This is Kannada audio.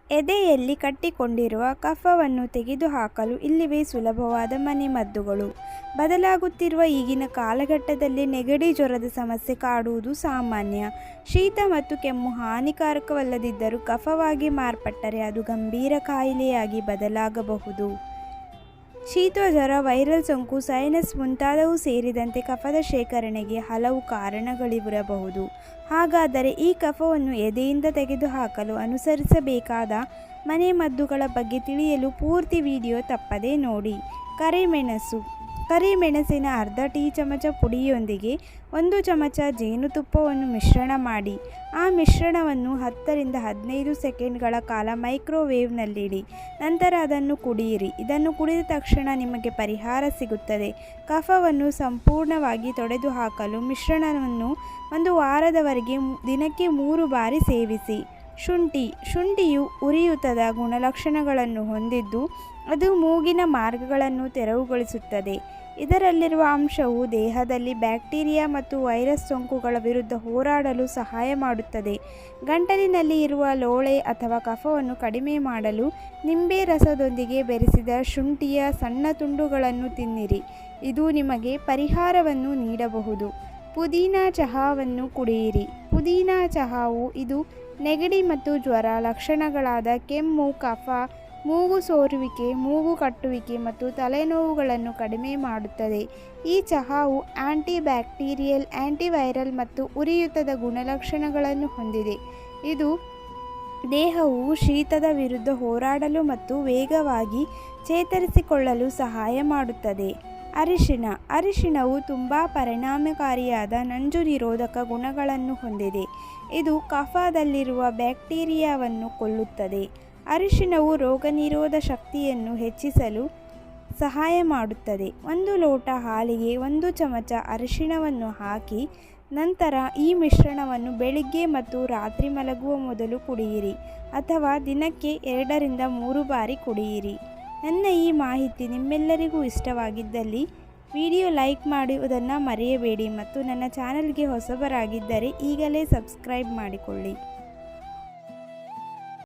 ಎದೆಯಲ್ಲಿ ಕಟ್ಟಿಕೊಂಡಿರುವ ಕಫವನ್ನು ತೆಗೆದುಹಾಕಲು ಇಲ್ಲಿವೆ ಸುಲಭವಾದ ಮನೆಮದ್ದುಗಳು. ಬದಲಾಗುತ್ತಿರುವ ಈಗಿನ ಕಾಲಘಟ್ಟದಲ್ಲಿ ನೆಗಡಿ ಜ್ವರದ ಸಮಸ್ಯೆ ಕಾಡುವುದು ಸಾಮಾನ್ಯ. ಶೀತ ಮತ್ತು ಕೆಮ್ಮು ಹಾನಿಕಾರಕವಲ್ಲದಿದ್ದರೂ ಕಫವಾಗಿ ಮಾರ್ಪಟ್ಟರೆ ಅದು ಗಂಭೀರ ಕಾಯಿಲೆಯಾಗಿ ಬದಲಾಗಬಹುದು. ಶೀತ, ಜ್ವರ, ವೈರಲ್ ಸೋಂಕು, ಸೈನಸ್ ಮುಂತಾದವು ಸೇರಿದಂತೆ ಕಫದ ಶೇಖರಣೆಗೆ ಹಲವು ಕಾರಣಗಳಿರಬಹುದು. ಹಾಗಾದರೆ ಈ ಕಫವನ್ನು ಎದೆಯಿಂದ ತೆಗೆದುಹಾಕಲು ಅನುಸರಿಸಬೇಕಾದ ಮನೆಮದ್ದುಗಳ ಬಗ್ಗೆ ತಿಳಿಯಲು ಪೂರ್ತಿ ವಿಡಿಯೋ ತಪ್ಪದೇ ನೋಡಿ. ಕರಿಮೆಣಸು. ಕರಿಮೆಣಸಿನ ಅರ್ಧ ಟೀ ಚಮಚ ಪುಡಿಯೊಂದಿಗೆ 1 ಚಮಚ ಜೇನುತುಪ್ಪವನ್ನು ಮಿಶ್ರಣ ಮಾಡಿ. ಆ ಮಿಶ್ರಣವನ್ನು 10 ರಿಂದ 15 ಸೆಕೆಂಡ್ಗಳ ಕಾಲ ಮೈಕ್ರೋವೇವ್ನಲ್ಲಿಡಿ. ನಂತರ ಅದನ್ನು ಕುಡಿಯಿರಿ. ಇದನ್ನು ಕುಡಿದ ತಕ್ಷಣ ನಿಮಗೆ ಪರಿಹಾರ ಸಿಗುತ್ತದೆ. ಕಫವನ್ನು ಸಂಪೂರ್ಣವಾಗಿ ತೊಡೆದುಹಾಕಲು ಮಿಶ್ರಣವನ್ನು 1 ವಾರದವರೆಗೆ ದಿನಕ್ಕೆ 3 ಬಾರಿ ಸೇವಿಸಿ. ಶುಂಠಿ. ಶುಂಠಿಯು ಉರಿಯೂತದ ಗುಣಲಕ್ಷಣಗಳನ್ನು ಹೊಂದಿದ್ದು ಅದು ಮೂಗಿನ ಮಾರ್ಗಗಳನ್ನು ತೆರವುಗೊಳಿಸುತ್ತದೆ. ಇದರಲ್ಲಿರುವ ಅಂಶವು ದೇಹದಲ್ಲಿ ಬ್ಯಾಕ್ಟೀರಿಯಾ ಮತ್ತು ವೈರಸ್ ಸೋಂಕುಗಳ ವಿರುದ್ಧ ಹೋರಾಡಲು ಸಹಾಯ ಮಾಡುತ್ತದೆ. ಗಂಟಲಿನಲ್ಲಿ ಇರುವ ಲೋಳೆ ಅಥವಾ ಕಫವನ್ನು ಕಡಿಮೆ ಮಾಡಲು ನಿಂಬೆ ರಸದೊಂದಿಗೆ ಬೆರೆಸಿದ ಶುಂಠಿಯ ಸಣ್ಣ ತುಂಡುಗಳನ್ನು ತಿನ್ನಿರಿ. ಇದು ನಿಮಗೆ ಪರಿಹಾರವನ್ನು ನೀಡಬಹುದು. ಪುದೀನ ಚಹಾವನ್ನು ಕುಡಿಯಿರಿ. ಪುದೀನ ಚಹಾವು ಇದು ನೆಗಡಿ ಮತ್ತು ಜ್ವರ ಲಕ್ಷಣಗಳಾದ ಕೆಮ್ಮು, ಕಫ, ಮೂಗು ಸೋರುವಿಕೆ, ಮೂಗು ಕಟ್ಟುವಿಕೆ ಮತ್ತು ತಲೆನೋವುಗಳನ್ನು ಕಡಿಮೆ ಮಾಡುತ್ತದೆ. ಈ ಚಹಾವು ಆಂಟಿಬ್ಯಾಕ್ಟೀರಿಯಲ್, ಆಂಟಿವೈರಲ್ ಮತ್ತು ಉರಿಯೂತದ ಗುಣಲಕ್ಷಣಗಳನ್ನು ಹೊಂದಿದೆ. ಇದು ದೇಹವು ಶೀತದ ವಿರುದ್ಧ ಹೋರಾಡಲು ಮತ್ತು ವೇಗವಾಗಿ ಚೇತರಿಸಿಕೊಳ್ಳಲು ಸಹಾಯ ಮಾಡುತ್ತದೆ. ಅರಿಶಿಣ. ಅರಿಶಿಣವು ತುಂಬ ಪರಿಣಾಮಕಾರಿಯಾದ ನಂಜು ನಿರೋಧಕ ಗುಣಗಳನ್ನು ಹೊಂದಿದೆ. ಇದು ಕಫದಲ್ಲಿರುವ ಬ್ಯಾಕ್ಟೀರಿಯಾವನ್ನು ಕೊಲ್ಲುತ್ತದೆ. ಅರಿಶಿಣವು ರೋಗನಿರೋಧ ಶಕ್ತಿಯನ್ನು ಹೆಚ್ಚಿಸಲು ಸಹಾಯ ಮಾಡುತ್ತದೆ. 1 ಲೋಟ ಹಾಲಿಗೆ 1 ಚಮಚ ಅರಿಶಿಣವನ್ನು ಹಾಕಿ ನಂತರ ಈ ಮಿಶ್ರಣವನ್ನು ಬೆಳಿಗ್ಗೆ ಮತ್ತು ರಾತ್ರಿ ಮಲಗುವ ಮೊದಲು ಕುಡಿಯಿರಿ ಅಥವಾ ದಿನಕ್ಕೆ 2 ರಿಂದ 3 ಬಾರಿ ಕುಡಿಯಿರಿ. ನನ್ನ ಈ ಮಾಹಿತಿ ನಿಮ್ಮೆಲ್ಲರಿಗೂ ಇಷ್ಟವಾಗಿದ್ದಲ್ಲಿ ವಿಡಿಯೋ ಲೈಕ್ ಮಾಡುವುದನ್ನು ಮರೆಯಬೇಡಿ ಮತ್ತು ನನ್ನ ಚಾನಲ್ಗೆ ಹೊಸಬರಾಗಿದ್ದರೆ ಈಗಲೇ ಸಬ್ಸ್ಕ್ರೈಬ್ ಮಾಡಿಕೊಳ್ಳಿ.